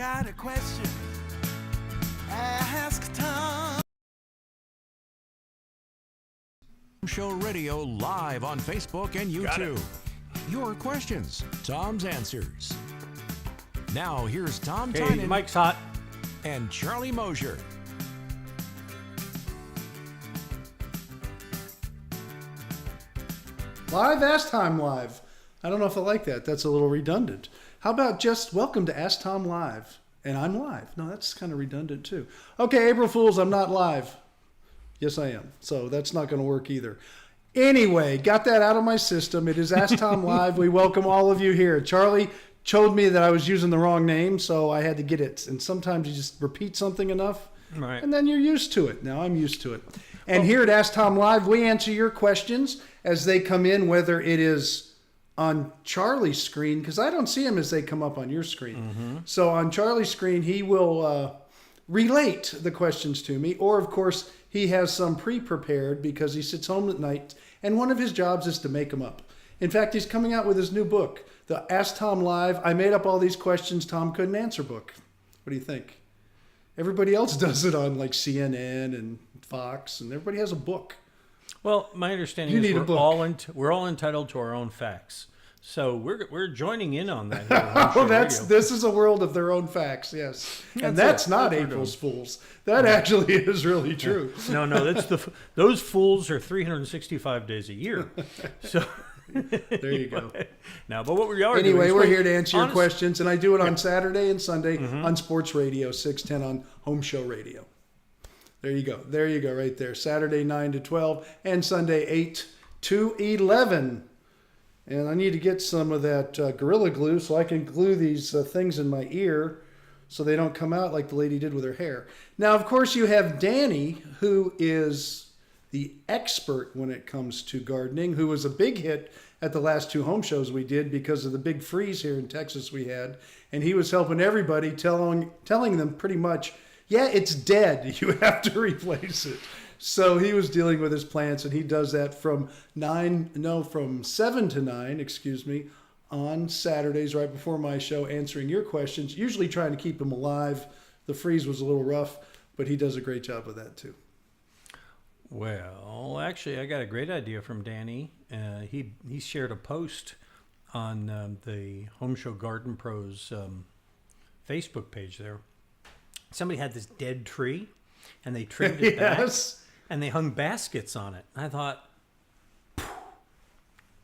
got a question, ask Tom. HomeShow Radio live on Facebook and YouTube. Your questions, Tom's answers. Now here's Tom Tynan Mike's hot. and Charlie Mosier. Live Ask Tom Live. I don't know if I like that. That's a little redundant. How about just welcome to Ask Tom Live? And I'm live. No, that's kind of redundant too. Okay, April Fools, I'm not live. Yes, I am. So that's not going to work either. Anyway, got that out of my system. It is Ask Tom Live. We welcome all of you here. Charlie told me that I was using the wrong name, so I had to get it. And sometimes you just repeat something enough, Right. and then you're used to it. Now I'm used to it. And here at Ask Tom Live, we answer your questions as they come in, whether it is on Charlie's screen, because I don't see them as they come up on your screen. Mm-hmm. So on Charlie's screen, he will relate the questions to me, or of course, he has some pre-prepared because he sits home at night, and one of his jobs is to make them up. In fact, he's coming out with his new book, the Ask Tom Live, I made up all these questions Tom couldn't answer book. What do you think? Everybody else does it on like CNN and Fox, and everybody has a book. Well, my understanding You is need a we're all entitled to our own facts. So we're joining in on that. Here on Oh, HomeShow Radio. this is a world of their own facts, yes. And that's not That's what we're April's Fools. That actually is really true. No, that's those fools are 365 days a year. So There you go. now, but what we are doing Anyway, is we're here to answer your honest- questions, and I do it on Saturday and Sunday on Sports Radio, 610 on Home Show Radio. There you go. There you go, right there. Saturday 9 to 12 and Sunday 8 to 11. And I need to get some of that Gorilla Glue so I can glue these things in my ear so they don't come out like the lady did with her hair. Now, of course, you have Danny, who is the expert when it comes to gardening, who was a big hit at the last two home shows we did because of the big freeze here in Texas we had. And he was helping everybody, telling them pretty much, yeah, it's dead. You have to replace it. So he was dealing with his plants, and he does that from 7 to 9, on Saturdays right before my show, answering your questions, usually trying to keep them alive. The freeze was a little rough, but he does a great job of that too. Well, actually, I got a great idea from Danny. He shared a post on the Home Show Garden Pros Facebook page there. Somebody had this dead tree, and they trimmed it Yes. back, and they hung baskets on it. I thought,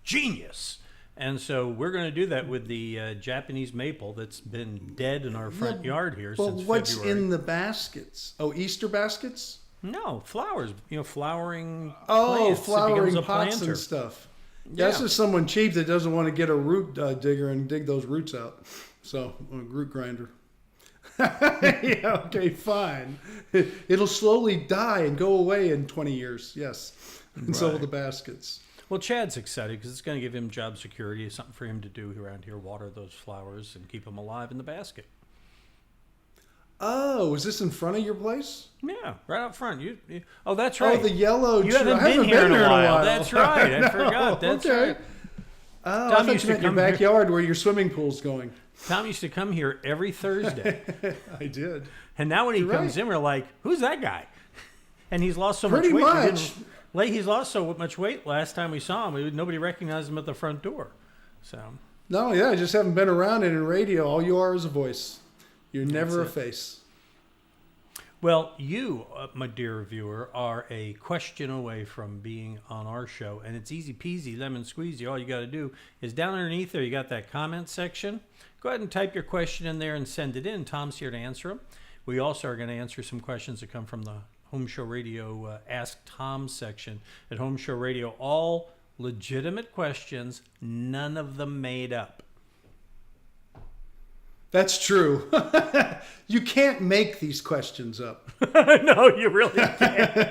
genius! And so we're going to do that with the Japanese maple that's been dead in our front yard here Well, since what's February. in the baskets? Oh, Easter baskets? No, flowers. flowering Oh, plants. It flowering becomes a pots planter. and stuff. Yeah. This is someone cheap that doesn't want to get a root digger and dig those roots out. So, a root grinder. Yeah, okay, fine. It'll slowly die and go away in 20 years. Yes. And so will Right. the baskets. Well, Chad's excited because it's going to give him job security, something for him to do around here, water those flowers and keep them alive in the basket. Oh, is this in front of your place? Yeah, right out front. Oh, that's right. Oh, the yellow You tree. haven't I been here in a there while. That's right. I No, forgot. That's okay. right. Oh, Tom I thought used you to meant your come here- backyard where your swimming pool's going. Tom used to come here every Thursday. I did. And now when he You're comes right. in, we're like, who's that guy? And he's lost so Pretty much weight. much. He's lost so much weight last time we saw him. Nobody recognized him at the front door. So, No, yeah, I just haven't been around it in radio. All you are is a voice. You're never a That's face. well, you, my dear viewer, are a question away from being on our show. And it's easy peasy, lemon squeezy. All you got to do is down underneath there, you got that comment section. Go ahead and type your question in there and send it in. Tom's here to answer them. We also are going to answer some questions that come from the Home Show Radio Ask Tom section at Home Show Radio. All legitimate questions, none of them made up. That's true. You can't make these questions up. No, you really can't.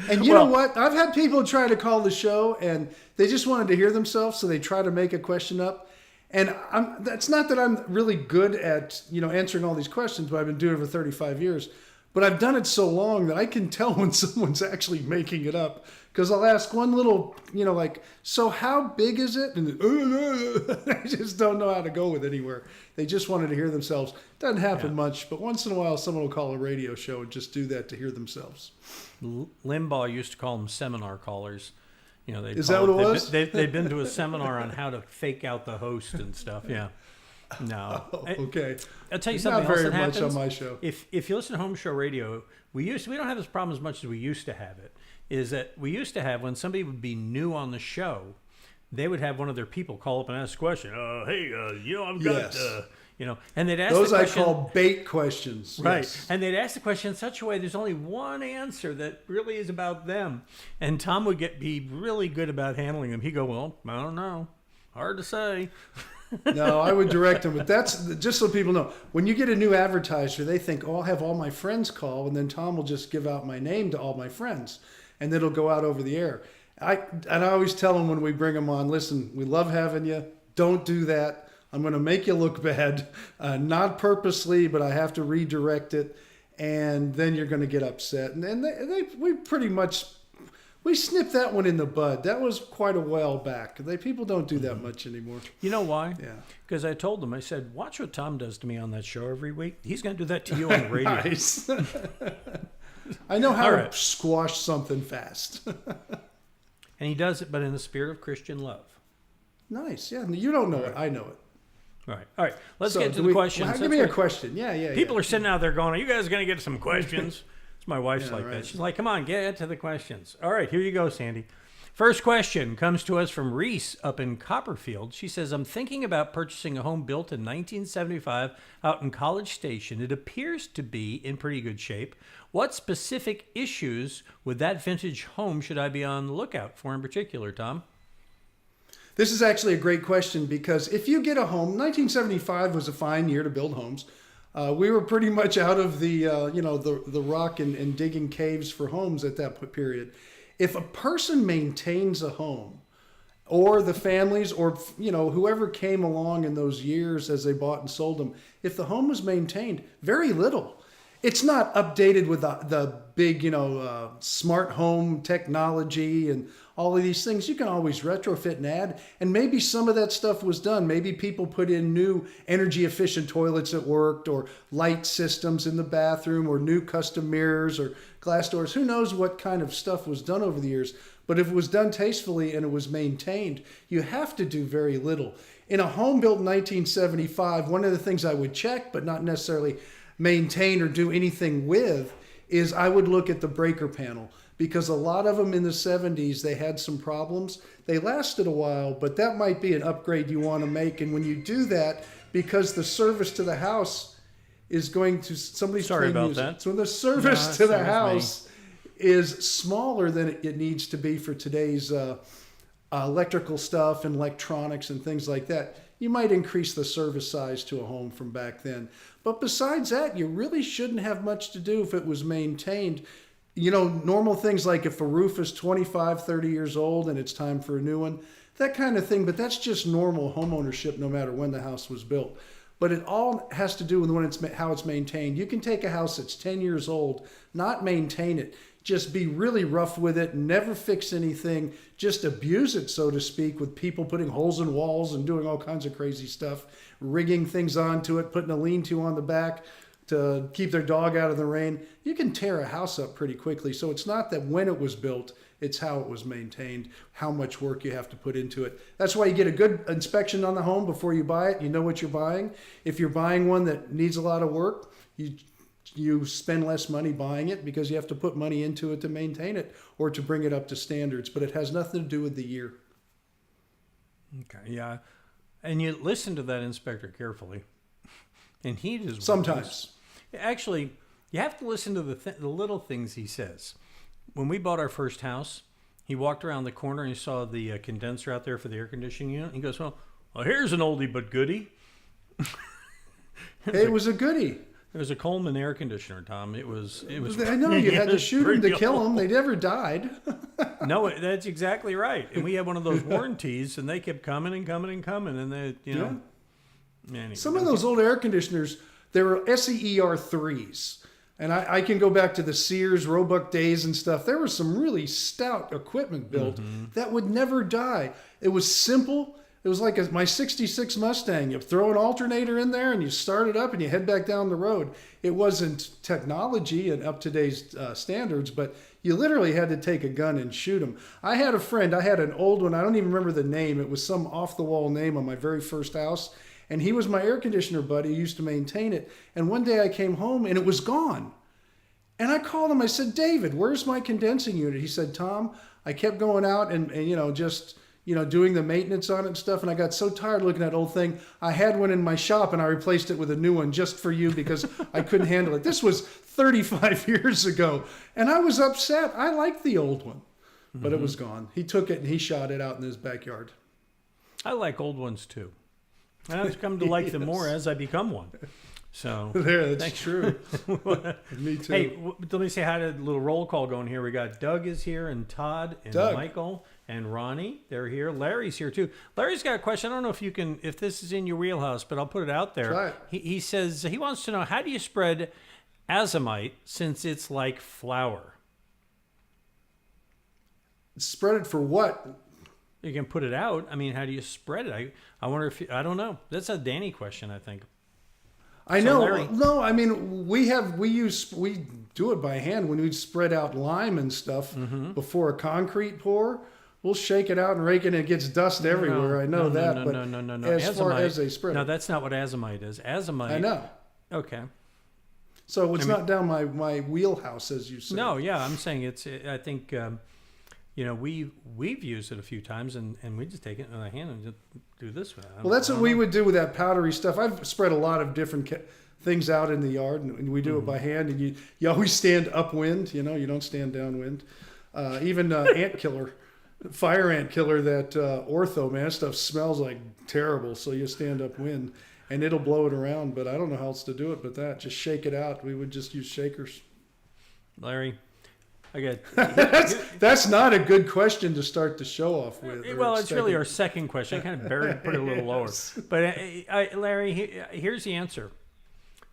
And you know what? I've had people try to call the show and they just wanted to hear themselves, so they try to make a question up. And that's not that I'm really good at, answering all these questions, but I've been doing it for 35 years. But I've done it so long that I can tell when someone's actually making it up. Because I'll ask one little, like, so how big is it? And I just don't know how to go with it anywhere. They just wanted to hear themselves. Doesn't happen much, but once in a while someone will call a radio show and just do that to hear themselves. Limbaugh used to call them seminar callers. Is that what it was? They've been to a seminar on how to fake out the host and stuff. Yeah. No. Oh, okay. I'll tell you something Not else very that happens. much on my show. If you listen to Home Show Radio, we don't have this problem as much as we used to have it. Is that we used to have when somebody would be new on the show, they would have one of their people call up and ask a question. Hey, I've got, and they'd ask those the question, I call bait questions. right? Yes. And they'd ask the question in such a way there's only one answer that really is about them, and Tom would be really good about handling them. He'd go, well, I don't know, hard to say. No, I would direct them, but that's just so people know. When you get a new advertiser, they think, I'll have all my friends call, and then Tom will just give out my name to all my friends, and then it'll go out over the air. I always tell them when we bring them on, listen, we love having you. Don't do that. I'm going to make you look bad, not purposely, but I have to redirect it, and then you're going to get upset. And we snipped that one in the bud. That was quite a while back. People don't do that much anymore. You know why? Yeah. Because I told them, I said, watch what Tom does to me on that show every week. He's going to do that to you on the radio. Nice. I know how to squash something fast. And he does it, but in the spirit of Christian love. Nice. Yeah. You don't know it. I know it. All right. Let's get to the questions. Well, give me a question. Yeah. People are sitting out there going, are you guys going to get some questions? My wife's like that. She's like, come on, get to the questions. All right, here you go, Sandy. First question comes to us from Reese up in Copperfield. She says, I'm thinking about purchasing a home built in 1975 out in College Station. It appears to be in pretty good shape. What specific issues with that vintage home should I be on the lookout for in particular, Tom? This is actually a great question because if you get a home, 1975 was a fine year to build homes. We were pretty much out of the rock and digging caves for homes at that period. If a person maintains a home, or the families, or whoever came along in those years as they bought and sold them, if the home was maintained, very little. It's not updated with the big smart home technology and all of these things. You can always retrofit and add, and maybe some of that stuff was done. Maybe people put in new energy efficient toilets that worked, or light systems in the bathroom, or new custom mirrors or glass doors. Who knows what kind of stuff was done over the years. But if it was done tastefully and it was maintained, you have to do very little. In a home built in 1975, one of the things I would check, but not necessarily maintain or do anything with, is I would look at the breaker panel, because a lot of them in the 70s, they had some problems. They lasted a while, but that might be an upgrade you want to make. And when you do that, because the service to the house is going to somebody's sorry about music. that. So the service to the house is smaller than it needs to be for today's electrical stuff and electronics and things like that. You might increase the service size to a home from back then. But besides that, you really shouldn't have much to do if it was maintained. Normal things like if a roof is 25, 30 years old and it's time for a new one, that kind of thing. But that's just normal home ownership no matter when the house was built. But it all has to do with how it's maintained. You can take a house that's 10 years old, not maintain it, just be really rough with it, never fix anything, just abuse it, so to speak, with people putting holes in walls and doing all kinds of crazy stuff, rigging things onto it, putting a lean-to on the back to keep their dog out of the rain. You can tear a house up pretty quickly. So it's not that when it was built, it's how it was maintained, how much work you have to put into it. That's why you get a good inspection on the home before you buy it. You know what you're buying. If you're buying one that needs a lot of work, you spend less money buying it because you have to put money into it to maintain it or to bring it up to standards. But it has nothing to do with the year. Okay, yeah. And you listen to that inspector carefully. And he does sometimes. Actually, you have to listen to the little things he says. When we bought our first house, he walked around the corner and he saw the condenser out there for the air conditioning unit. He goes, well, here's an oldie but goodie. It was a goodie. It was a Coleman air conditioner, Tom. It was. I know you had to shoot them to kill them. They never died. No, that's exactly right. And we had one of those warranties, and they kept coming and coming and coming, and they, Anyway, some of those old air conditioners, they were SEER 3s. And I can go back to the Sears Roebuck days and stuff. There was some really stout equipment built that would never die. It was simple. It was like my 66 Mustang. You throw an alternator in there and you start it up and you head back down the road. It wasn't technology and up to today's standards, but you literally had to take a gun and shoot them. I had a friend. I had an old one. I don't even remember the name. It was some off-the-wall name on my very first house. And he was my air conditioner buddy. He used to maintain it. And one day I came home and it was gone. And I called him. I said, David, where's my condensing unit? He said, Tom, I kept going out and just doing the maintenance on it and stuff. And I got so tired looking at that old thing. I had one in my shop and I replaced it with a new one just for you because I couldn't handle it. This was 35 years ago. And I was upset. I liked the old one, but it was gone. He took it and he shot it out in his backyard. I like old ones too. And I've come to like them more as I become one. So that's true. Me too. Hey, let me say hi to a little roll call going here. We got Doug is here, and Todd, and Michael, and Ronnie. They're here. Larry's here too. Larry's got a question. I don't know if this is in your wheelhouse, but I'll put it out there. Try it. He says he wants to know, how do you spread azomite since it's like flour? Spread it for what? You can put it out. I mean, how do you spread it? I wonder I don't know. That's a Danny question, I think. I know. Larry. No, I mean, we do it by hand when we spread out lime and stuff before a concrete pour. We'll shake it out and rake it, and it gets dust everywhere. I know that. No. As far as they spread it. No, that's not what azomite is. Azomite. I know. Okay. So it's not down my wheelhouse, as you say. No, yeah, I'm saying I think, we've used it a few times, and we just take it in the hand and just do this with it. Well, that's what we would do with that powdery stuff. I've spread a lot of different things out in the yard, and we do it by hand. And you always stand upwind. You don't stand downwind. Even ant killer, fire ant killer, that ortho, man, that stuff smells like terrible. So you stand upwind, and it'll blow it around. But I don't know how else to do it but that. Just shake it out. We would just use shakers. Larry, I got that's not a good question to start the show off with. Well, it's really our second question. I kind of put it a little lower. But Larry, here's the answer.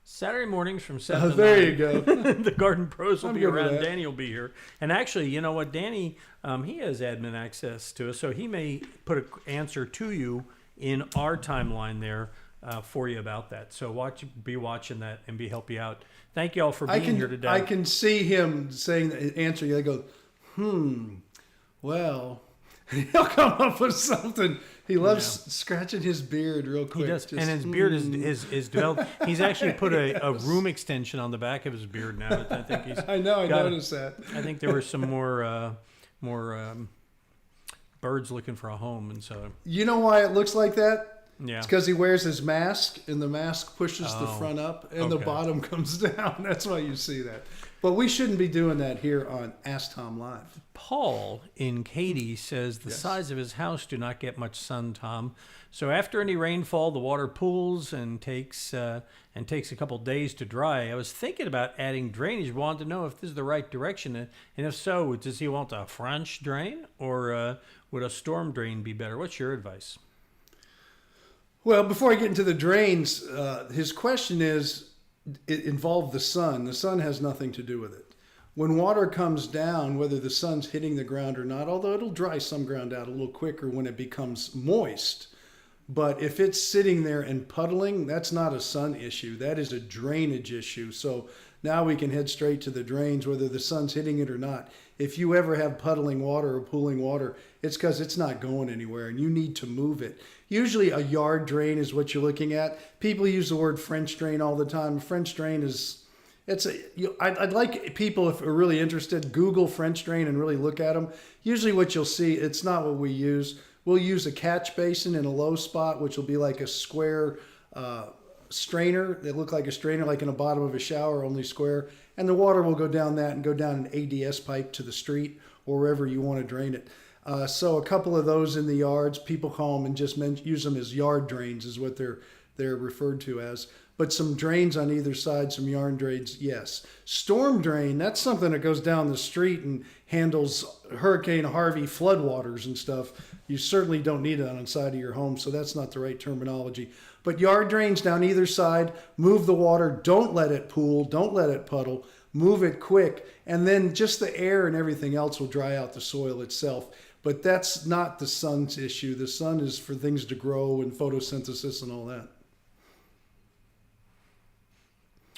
Saturday mornings from 7 to 9. There you go. The Garden Pros will be around. Danny will be here. And actually, you know what? Danny, he has admin access to us, so he may put an answer to you in our timeline there for you about that. So be watching that and help you out. Thank you all for being here today. I can see him saying the answer. You go, well, he'll come up with something. He loves scratching his beard real quick. He does, and his beard is developed. He's actually put a room extension on the back of his beard now. I think he's. I know. I noticed that. I think there were some more birds looking for a home, and so. You know why it looks like that? Yeah. It's because he wears his mask, and the mask pushes the front up, and the bottom comes down. That's why you see that. But we shouldn't be doing that here on Ask Tom Live. Paul in Katy says the size of his house do not get much sun, Tom. So after any rainfall, the water pools and takes a couple days to dry. I was thinking about adding drainage. Wanted to know if this is the right direction, and if so, does he want a French drain or would a storm drain be better? What's your advice? Well, before I get into the drains, his question is, it involved the sun. The sun has nothing to do with it. When water comes down, whether the sun's hitting the ground or not, although it'll dry some ground out a little quicker when it becomes moist, but if it's sitting there and puddling, that's not a sun issue. That is a drainage issue. So now we can head straight to the drains, whether the sun's hitting it or not. If you ever have puddling water or pooling water, it's because it's not going anywhere and you need to move it. Usually a yard drain is what you're looking at. People use the word French drain all the time. French drain is, I'd like people, if are really interested, Google French drain and really look at them. Usually what you'll see, it's not what we use. We'll use a catch basin in a low spot, which will be like a square strainer. They look like a strainer, like in the bottom of a shower, only square. And the water will go down that and go down an ADS pipe to the street or wherever you want to drain it. So a couple of those in the yards, people call them and just use them as yard drains is what they're referred to as. But some drains on either side, some yarn drains, yes. Storm drain, that's something that goes down the street and handles Hurricane Harvey floodwaters and stuff. You certainly don't need it on the side of your home, so that's not the right terminology. But yard drains down either side, move the water, don't let it pool, don't let it puddle, move it quick, and then just the air and everything else will dry out the soil itself. But that's not the sun's issue. The sun is for things to grow and photosynthesis and all that.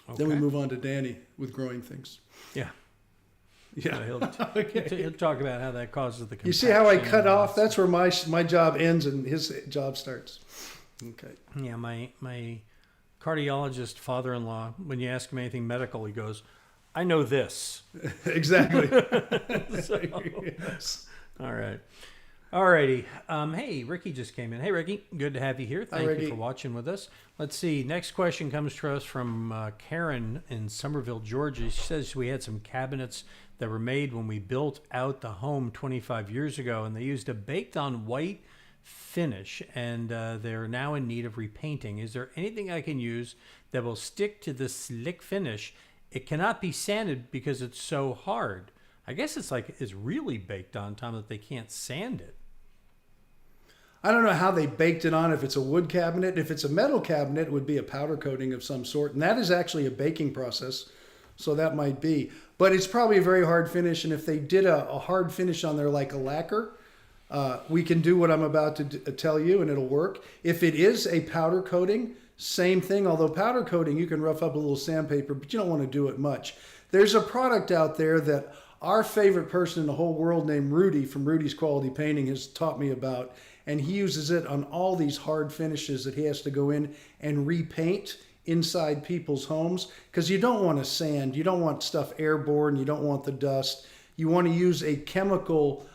Okay. Then we move on to Danny with growing things. Yeah. Yeah. He'll Okay. he'll talk about how that causes the You see how I compaction cut and off? That's where my job ends and his job starts. Okay. Yeah, my cardiologist father-in-law, when you ask him anything medical, he goes, I know this. Exactly. Yes. All right. Alrighty. Hey, Ricky just came in. Hey, Ricky. Good to have you here. Thank Ricky. you for watching with us. Let's see. Next question comes to us from Karen in Somerville, Georgia. She says we had some cabinets that were made when we built out the home 25 years ago, and they used a baked-on white finish, and they're now in need of repainting. Is there anything I can use that will stick to the slick finish? It cannot be sanded because it's so hard. I guess it's really baked on, Tom, that they can't sand it. I don't know how they baked it on, if it's a wood cabinet. If it's a metal cabinet, it would be a powder coating of some sort. And that is actually a baking process. So that might be. But it's probably a very hard finish. And if they did a hard finish on there like a lacquer, we can do what I'm about to tell you and it'll work. If it is a powder coating, same thing. Although powder coating, you can rough up a little sandpaper, but you don't want to do it much. There's a product out there that our favorite person in the whole world named Rudy from Rudy's Quality Painting has taught me about. And he uses it on all these hard finishes that he has to go in and repaint inside people's homes. Because you don't want to sand. You don't want stuff airborne. You don't want the dust. You want to use a chemical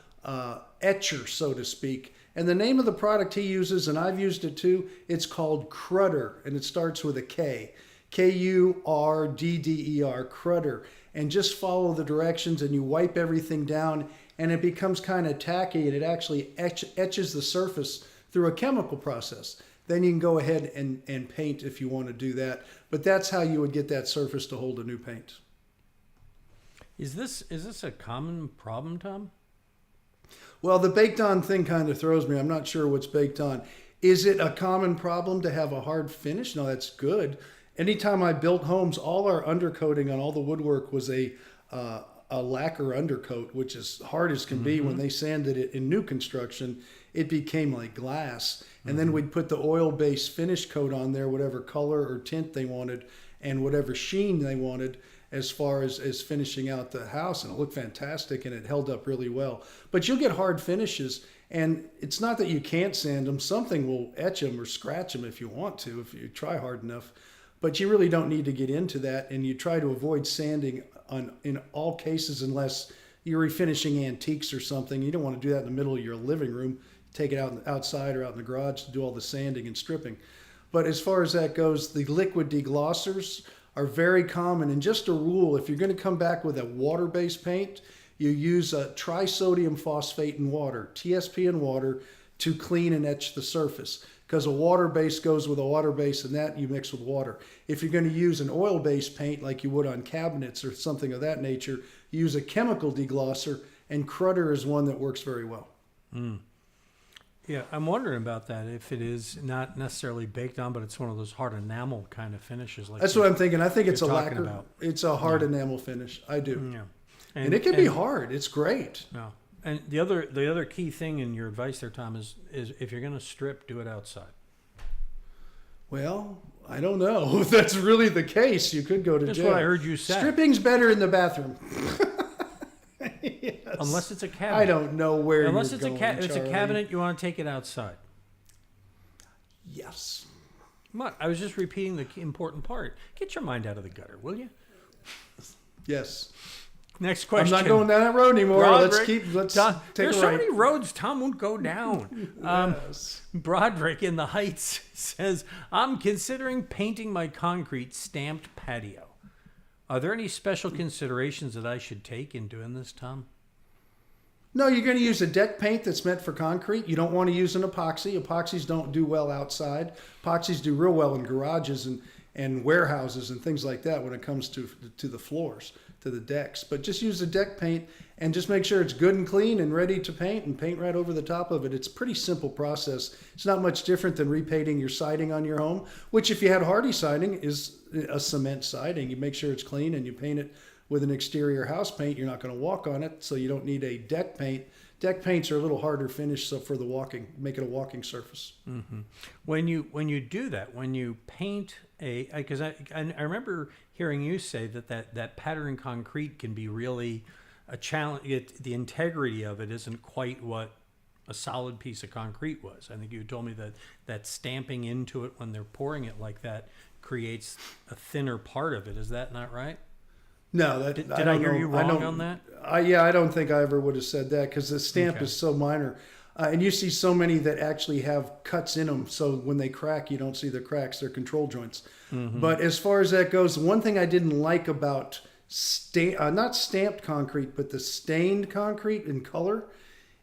etcher, so to speak. And the name of the product he uses, and I've used it too, it's called Crudder. And it starts with a K. K-U-R-D-D-E-R, Crudder. And just follow the directions and you wipe everything down and it becomes kind of tacky and it actually etches the surface through a chemical process. Then you can go ahead and paint if you want to do that. But that's how you would get that surface to hold a new paint. Is this a common problem, Tom? Well, the baked on thing kind of throws me. I'm not sure what's baked on. Is it a common problem to have a hard finish? No, that's good. Anytime I built homes, all our undercoating on all the woodwork was a lacquer undercoat, which is hard as can be. When they sanded it in new construction, it became like glass. And then we'd put the oil-based finish coat on there, whatever color or tint they wanted, and whatever sheen they wanted as far as finishing out the house. And it looked fantastic, and it held up really well. But you'll get hard finishes, and it's not that you can't sand them. Something will etch them or scratch them if you want to, if you try hard enough. But you really don't need to get into that, and you try to avoid sanding in all cases unless you're refinishing antiques or something. You don't want to do that in the middle of your living room. Take it outside or out in the garage to do all the sanding and stripping. But as far as that goes, the liquid deglossers are very common. And just a rule, if you're going to come back with a water-based paint, you use a trisodium phosphate in water, TSP in water, to clean and etch the surface. Because a water base goes with a water base, and that you mix with water. If you're going to use an oil-based paint like you would on cabinets or something of that nature, you use a chemical deglosser, and Crudder is one that works very well. Yeah, I'm wondering about that. If it is not necessarily baked on, but it's one of those hard enamel kind of finishes. Like that's what I'm thinking. I think it's a talking lacquer. about. It's a hard enamel finish. I do. Yeah, And it can be hard. It's great. No. And the other key thing in your advice there, Tom, is if you're going to strip, do it outside. Well, I don't know if that's really the case. You could go to That's jail. what I heard you say. Stripping's better in the bathroom. Yes. Unless it's a cabinet. I don't know where Unless you're it's going, if it's a Charlie. cabinet, you want to take it outside. Yes. What? I was just repeating the important part. Get your mind out of the gutter, will you? Yes. Next question. I'm not going down that road anymore. Broderick, Let's Tom, take there's a so right. many roads Tom won't go down. Yes. Broderick in the Heights says, I'm considering painting my concrete stamped patio. Are there any special considerations that I should take in doing this, Tom? No, you're going to use a deck paint that's meant for concrete. You don't want to use an epoxy. Epoxies don't do well outside. Epoxies do real well in garages, and warehouses and things like that when it comes to the floors, to the decks. But just use the deck paint and just make sure it's good and clean and ready to paint, and paint right over the top of it. It's a pretty simple process. It's not much different than repainting your siding on your home, which if you had hardy siding is a cement siding. You make sure it's clean and you paint it with an exterior house paint. You're not going to walk on it, so you don't need a deck paint. Deck paints are a little harder finish, so for the walking, make it a walking surface. Mm-hmm. When you do that, when you paint because I remember hearing you say that pattern concrete can be really a challenge. The integrity of it isn't quite what a solid piece of concrete was. I think you told me that stamping into it when they're pouring it like that creates a thinner part of it. Is that not right? No, did I hear you wrong on that? I don't think I ever would have said that, because the stamp is so minor. And you see so many that actually have cuts in them, so when they crack, you don't see the cracks. They're control joints. Mm-hmm. But as far as that goes, one thing I didn't like about not stamped concrete, but the stained concrete in color,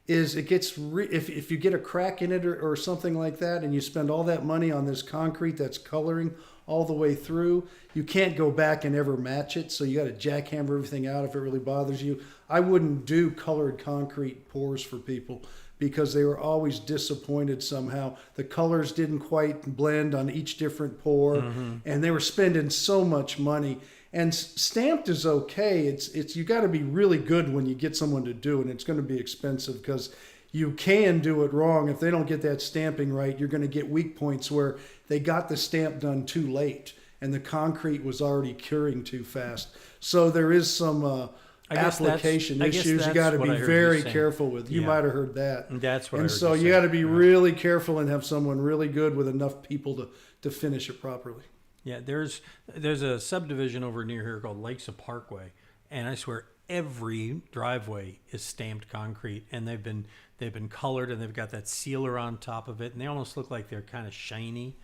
is it gets if you get a crack in it or something like that, and you spend all that money on this concrete that's coloring all the way through, you can't go back and ever match it. So you got to jackhammer everything out if it really bothers you. I wouldn't do colored concrete pours for people, because they were always disappointed somehow. The colors didn't quite blend on each different pour, mm-hmm. and they were spending so much money. And stamped is okay. It's you got to be really good when you get someone to do it, and it's going to be expensive, because you can do it wrong. If they don't get that stamping right, you're going to get weak points where they got the stamp done too late and the concrete was already curing too fast. So there is some application issues you got to be very careful with. You might have heard that. That's what. And so you got to be really careful and have someone really good with enough people to finish it properly. Yeah, there's a subdivision over near here called Lakesa Parkway, and I swear every driveway is stamped concrete, and they've been colored, and they've got that sealer on top of it, and they almost look like they're kind of shiny.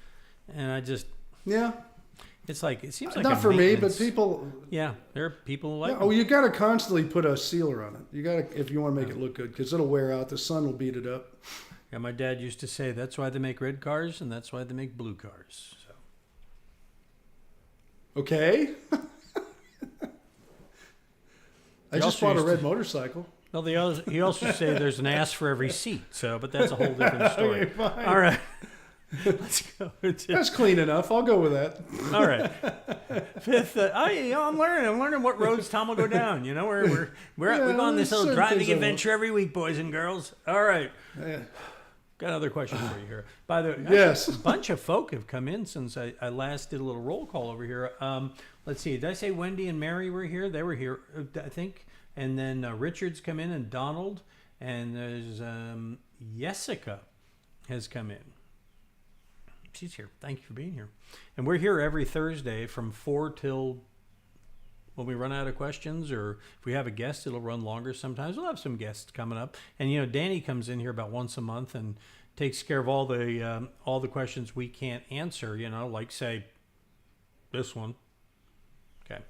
And I just it's like, it seems like not for me, but people. Yeah, there are people who like. Oh, you got to constantly put a sealer on it. You got to, if you want to make it look good, because it'll wear out. The sun will beat it up. Yeah, my dad used to say that's why they make red cars and that's why they make blue cars. So. Okay. I just bought a red motorcycle. No, he also say there's an ass for every seat. So, but that's a whole different story. Okay, fine. All right. Let's go. That's clean enough. I'll go with that. All right. Fifth, I'm learning what roads Tom will go down. You know, we're on this little driving adventure every week, boys and girls. All right. Yeah. Got another question for you here. By the way, yes, a bunch of folk have come in since I last did a little roll call over here. Let's see. Did I say Wendy and Mary were here? They were here, I think. And then Richard's come in, and Donald, and there's Jessica has come in. She's here. Thank you for being here. And we're here every Thursday from 4 till when we run out of questions, or if we have a guest, it'll run longer sometimes. We'll have some guests coming up. And, you know, Danny comes in here about once a month and takes care of all the questions we can't answer, you know, like, say, this one. Okay.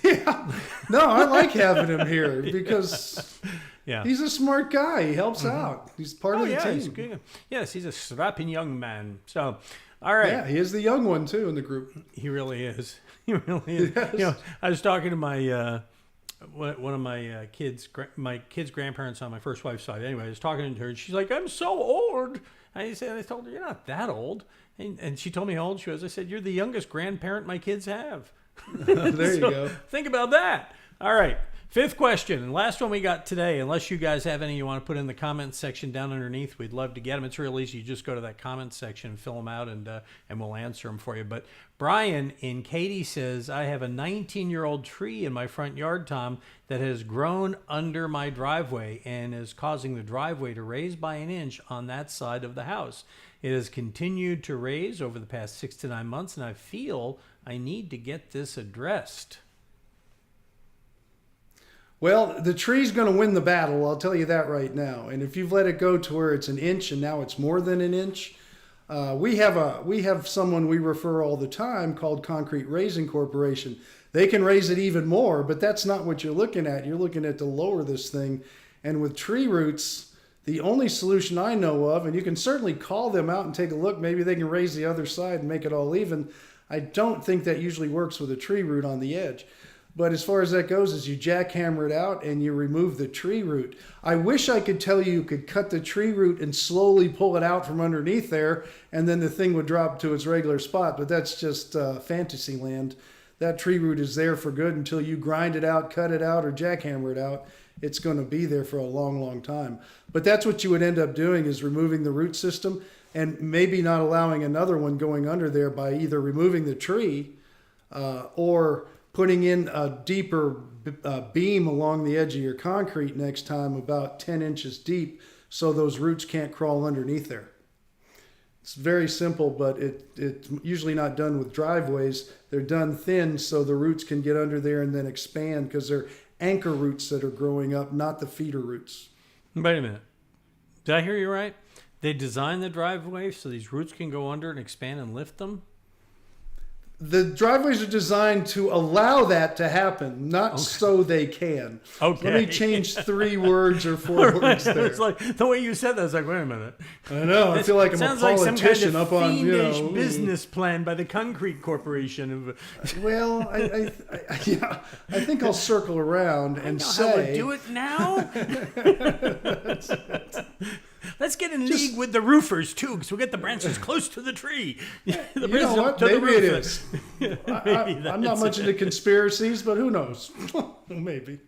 Yeah. No, I like having him here because he's a smart guy. He helps out. He's part of the team. He's good. Yes, he's a strapping young man. So, all right. Yeah, he is the young one, too, in the group. He really is. He really is. Yes. You know, I was talking to my one of my kids' grandparents on my first wife's side. Anyway, I was talking to her, and she's like, "I'm so old." I told her, "You're not that old." And she told me how old she was. I said, "You're the youngest grandparent my kids have." There you go. Think about that. All right. Fifth question, and last one we got today. Unless you guys have any you want to put in the comments section down underneath, we'd love to get them. It's real easy. You just go to that comment section and fill them out, and we'll answer them for you. But Brian in Katy says, I have a 19-year-old tree in my front yard, Tom, that has grown under my driveway and is causing the driveway to raise by an inch on that side of the house. It has continued to raise over the past 6 to 9 months, and I feel I need to get this addressed. Well, the tree's going to win the battle. I'll tell you that right now. And if you've let it go to where it's an inch and now it's more than an inch, we have someone we refer all the time called Concrete Raising Corporation. They can raise it even more, but that's not what you're looking at. You're looking at to lower this thing. And with tree roots, the only solution I know of, and you can certainly call them out and take a look, maybe they can raise the other side and make it all even. I don't think that usually works with a tree root on the edge. But as far as that goes, is you jackhammer it out and you remove the tree root. I wish I could tell you could cut the tree root and slowly pull it out from underneath there, and then the thing would drop to its regular spot. But that's just fantasy land. That tree root is there for good until you grind it out, cut it out, or jackhammer it out. It's going to be there for a long, long time. But that's what you would end up doing, is removing the root system and maybe not allowing another one going under there by either removing the tree or putting in a deeper beam along the edge of your concrete next time, about 10 inches deep, so those roots can't crawl underneath there. It's very simple, but it's usually not done with driveways. They're done thin so the roots can get under there and then expand, because they're anchor roots that are growing up, not the feeder roots. Wait a minute. Did I hear you right? They designed the driveway so these roots can go under and expand and lift them? The driveways are designed to allow that to happen, not so they can. Okay. Let me change 3 words or 4 words there. It's like the way you said that. I was like, wait a minute. I know. I feel like I'm a Sounds like some politician kind of up on, fiendish business plan by the Concrete Corporation. Well, I think I'll circle around and say, how to do it now. Let's get in league with the roofers too, because we'll get the branches close to the tree. You know what? Maybe it is. I'm not much into conspiracies, but who knows? Maybe.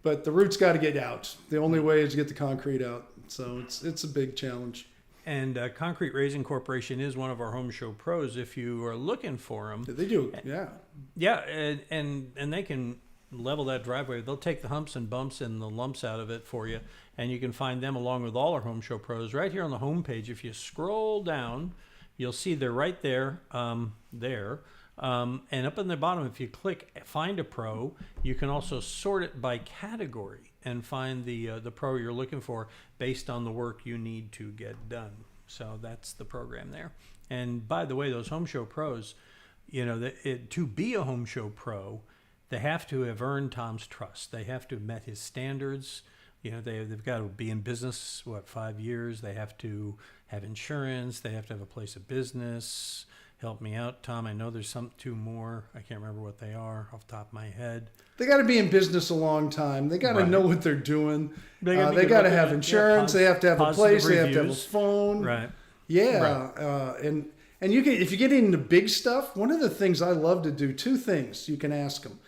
But the roots got to get out. The only way is to get the concrete out. So it's a big challenge. And Concrete Raising Corporation is one of our Home Show pros. If you are looking for them, They do, yeah. yeah, and they can level that driveway. They'll take the humps and bumps and the lumps out of it for you. And you can find them along with all our Home Show pros right here on the home page. If you scroll down, you'll see they're right there, and up in the bottom, if you click Find a Pro, you can also sort it by category and find the pro you're looking for based on the work you need to get done. So that's the program there. And by the way, those Home Show pros, to be a Home Show pro, they have to have earned Tom's trust. They have to have met his standards. They've got to be in business, 5 years. They have to have insurance. They have to have a place of business. Help me out, Tom. I know there's 2 more. I can't remember what they are off the top of my head. They got to be in business a long time. They got to know what they're doing. They got to have insurance. They have to have a place. They have to have a phone. Right. Yeah. Right. And you can, if you get into big stuff, one of the things I love to do, 2 things you can ask them.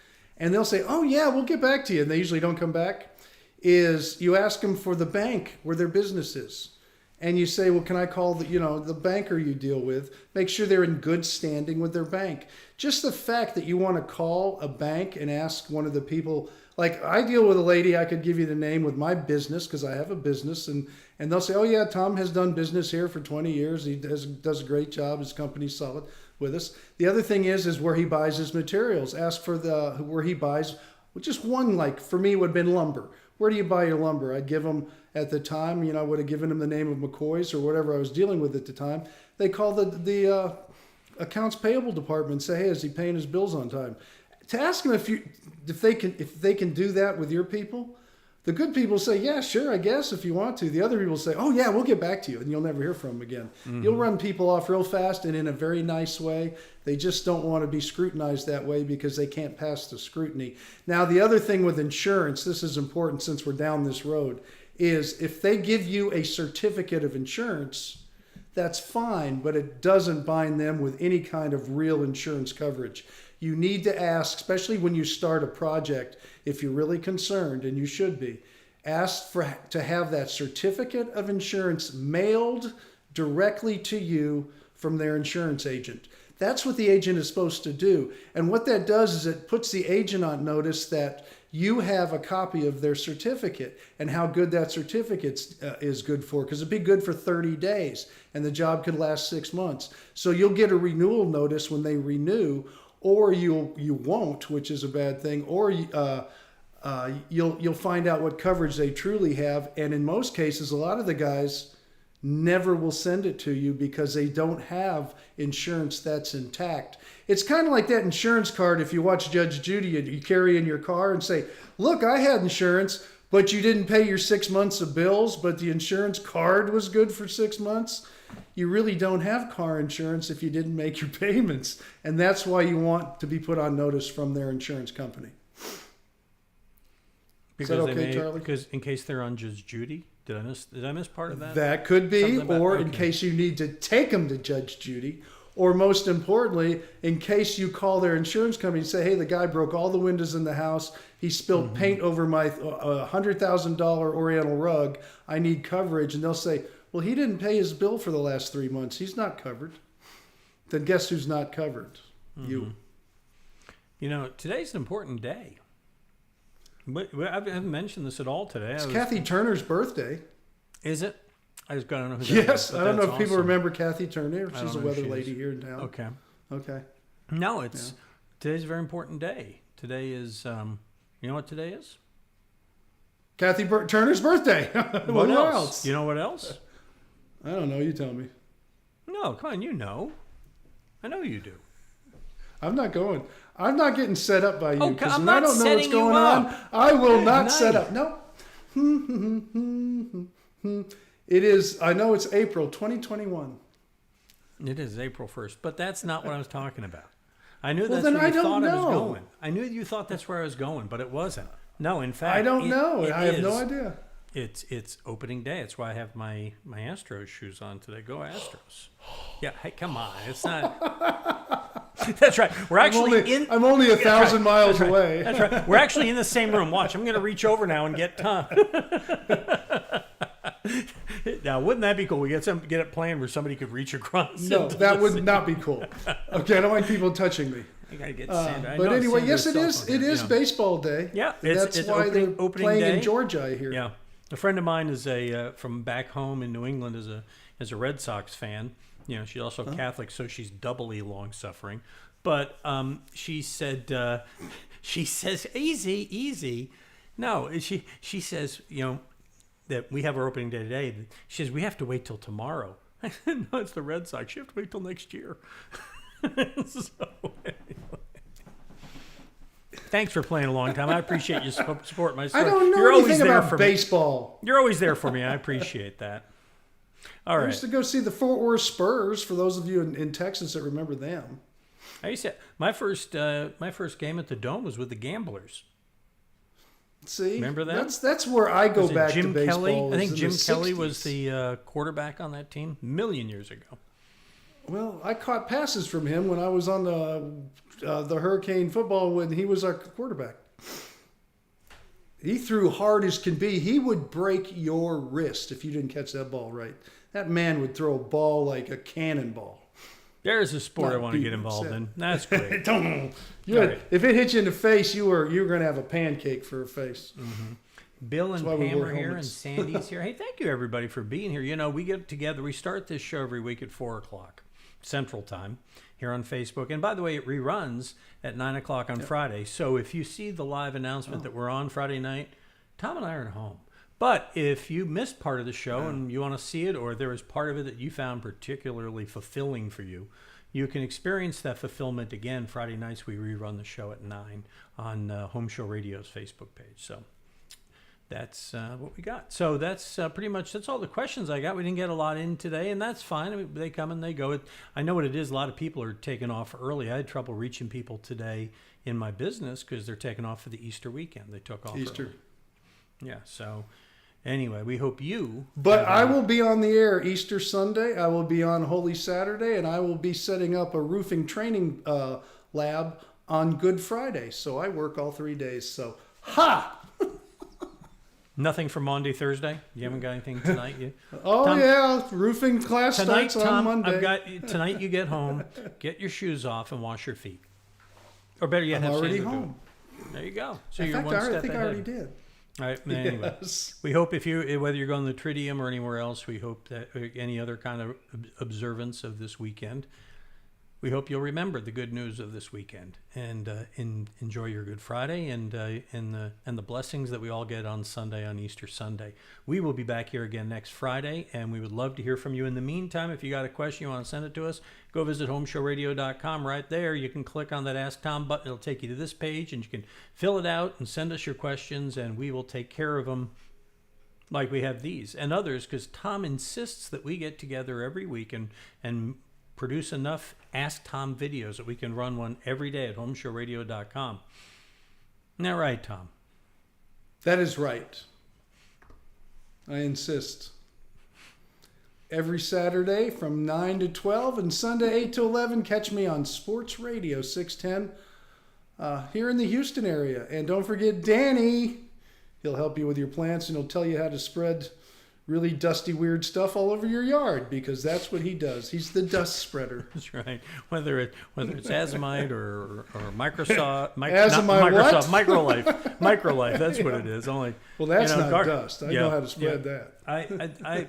And they'll say, oh, yeah, we'll get back to you. And they usually don't come back. Is you ask them for the bank where their business is. And you say, well, can I call the banker you deal with? Make sure they're in good standing with their bank. Just the fact that you want to call a bank and ask one of the people, like I deal with a lady, I could give you the name with my business because I have a business. And they'll say, oh, yeah, Tom has done business here for 20 years. He does a great job. His company's solid with us. The other thing is where he buys his materials. Ask for where he buys, just one, like for me, would have been lumber. Where do you buy your lumber? I'd give them at the time, I would have given them the name of McCoy's or whatever I was dealing with at the time. They call the accounts payable department and say, hey, is he paying his bills on time? To ask them if they can do that with your people. The good people say, yeah, sure, I guess if you want to. The other people say, oh, yeah, we'll get back to you. And you'll never hear from them again. Mm-hmm. You'll run people off real fast and in a very nice way. They just don't want to be scrutinized that way because they can't pass the scrutiny. Now, the other thing with insurance, this is important since we're down this road, is if they give you a certificate of insurance, that's fine, but it doesn't bind them with any kind of real insurance coverage. You need to ask, especially when you start a project, if you're really concerned, and you should be, ask to have that certificate of insurance mailed directly to you from their insurance agent. That's what the agent is supposed to do. And what that does is it puts the agent on notice that you have a copy of their certificate and how good that certificate is good for, because it'd be good for 30 days and the job could last 6 months. So you'll get a renewal notice when they renew, or you won't, which is a bad thing, or you'll find out what coverage they truly have. And in most cases, a lot of the guys never will send it to you because they don't have insurance that's intact. It's kind of like that insurance card if you watch Judge Judy, you carry in your car and say, look, I had insurance, but you didn't pay your 6 months of bills, but the insurance card was good for 6 months. you really don't have car insurance if you didn't make your payments. And that's why you want to be put on notice from their insurance company. Because Is that okay, Charlie? Because in case they're on Judge Judy. Did I miss part of that? That could be, in okay. case you need to take them to Judge Judy, or most importantly, in case you call their insurance company and say, hey, the guy broke all the windows in the house. He spilled paint over my $100,000 Oriental rug. I need coverage. And they'll say, well, he didn't pay his bill for the last 3 months. He's not covered. Then guess who's not covered? You. You know, today's an important day. But I haven't mentioned this at all today. It's Kathy Turner's birthday. Is it? I just got to know who that Yes, is, I don't know if awesome. people remember Kathy Turner. She's a know who weather she lady is. here in town. Okay. Okay. No, today's a very important day. Today is, you know what today is? Kathy Turner's birthday. What else? You know what else? I don't know. You tell me. No, come on, you know. I know you do. I'm not going. I'm not getting set up by you Okay, because I'm when I not don't know what's setting you going up. on, I will not Nice. set up. No. It is. I know it's April 2021. It is April 1st, but that's not what I was talking about. I knew Well, that's then where I you don't thought I was know. going. I knew you thought that's where I was going, but it wasn't. No, in fact, I don't know. it I have no is. idea. It's opening day. That's why I have my Astros shoes on today. Go Astros! Yeah, hey, come on. It's not. That's right. We're actually I'm only 1,000 miles That's right. away. That's right. We're actually in the same room. Watch. I'm going to reach over now and get Tom. Now, wouldn't that be cool? We get it planned where somebody could reach across. No, into that the would scene. not be cool. Okay, I don't like people touching me. I gotta get Sandra. I But know anyway, yes, it Sandra's is. cell phone It here. is Yeah. baseball day. Yeah, That's it's why opening they're day. playing in Georgia. I hear. Yeah, a friend of mine is from back home in New England is a Red Sox fan. You know, she's also Catholic, so she's doubly long suffering. But she said she says easy. No, she says, you know, that we have our opening day today. She says we have to wait till tomorrow. I said, no, it's the Red Sox. You have to wait till next year. So, anyway. Thanks for playing a long time. I appreciate you support my story. I don't know You're always anything there about for me. baseball. You're always there for me. I appreciate that. All I right. used to go see the Fort Worth Spurs. For those of you in Texas that remember them. I used to, my first game at the Dome was with the Gamblers. See, Remember that? That's where I go Was it back Jim to baseball. Kelly? I think was Jim in the Kelly 60s. was the quarterback on that team a million years ago. Well, I caught passes from him when I was on the Hurricane football when he was our quarterback. He threw hard as can be. He would break your wrist if you didn't catch that ball right. That man would throw a ball like a cannonball. There's a sport Not I want to get beating involved set. in. That's great. Right. If it hit you in the face, you were going to have a pancake for a face. Bill and why we Pam wear are here, and helmets. Sandy's here. Hey, thank you everybody for being here. You know, we get together. We start this show every week at 4:00 Central Time here on Facebook. And by the way, it reruns at 9:00 on Friday. So if you see the live announcement that we're on Friday night, Tom and I are at home. But if you missed part of the show and you want to see it, or there was part of it that you found particularly fulfilling for you, you can experience that fulfillment again Friday nights. We rerun the show at 9 on HomeShow Radio's Facebook page. So that's what we got. So that's pretty much, that's all the questions I got. We didn't get a lot in today, and that's fine. I mean, they come and they go. I know what it is. A lot of people are taking off early. I had trouble reaching people today in my business because they're taking off for the Easter weekend. They took off Easter. early. Yeah, so anyway, we hope you... But I will be on the air Easter Sunday. I will be on Holy Saturday, and I will be setting up a roofing training lab on Good Friday. So I work all 3 days. So, ha! Nothing for Monday, Thursday? You haven't got anything tonight? Oh, Tom, yeah. Roofing class Tonight, starts on Tom, Monday. tonight you get home, get your shoes off, and wash your feet. Or better yet, I'm have already Sandra do it. home. There you go. So In you're fact, one I step think I ahead. already did. All right. Anyway, Yes. we hope if you, whether you're going to the Tridium or anywhere else, we hope that any other kind of observance of this weekend, we hope you'll remember the good news of this weekend and enjoy your Good Friday and the blessings that we all get on Sunday, on Easter Sunday. We will be back here again next Friday, and we would love to hear from you. In the meantime, if you got a question you want to send it to us, go visit homeshowradio.com. Right there, you can click on that Ask Tom button. It'll take you to this page, and you can fill it out and send us your questions, and we will take care of them like we have these and others, because Tom insists that we get together every week and produce enough Ask Tom videos that we can run one every day at homeshowradio.com. Isn't that right, Tom? That is right. I insist. Every Saturday from 9 to 12 and Sunday 8 to 11, catch me on Sports Radio 610 here in the Houston area. And don't forget Danny. He'll help you with your plants and he'll tell you how to spread really dusty, weird stuff all over your yard, because that's what he does. He's the dust spreader. That's right. Whether it's Azamite or Microsoft, Azamite what? Microlife. That's what it is. Only well, that's not dust. I know how to spread that. I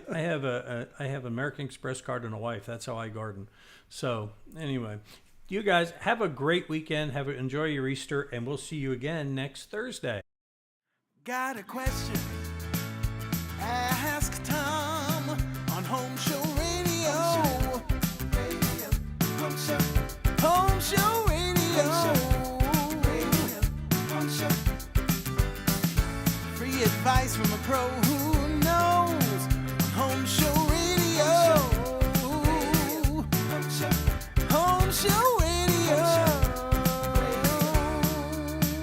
have an American Express card and a wife. That's how I garden. So anyway, you guys have a great weekend. Enjoy your Easter, and we'll see you again next Thursday. Got a question? Ask Tom on Home Show Radio. Home Show Radio. Free advice from a pro who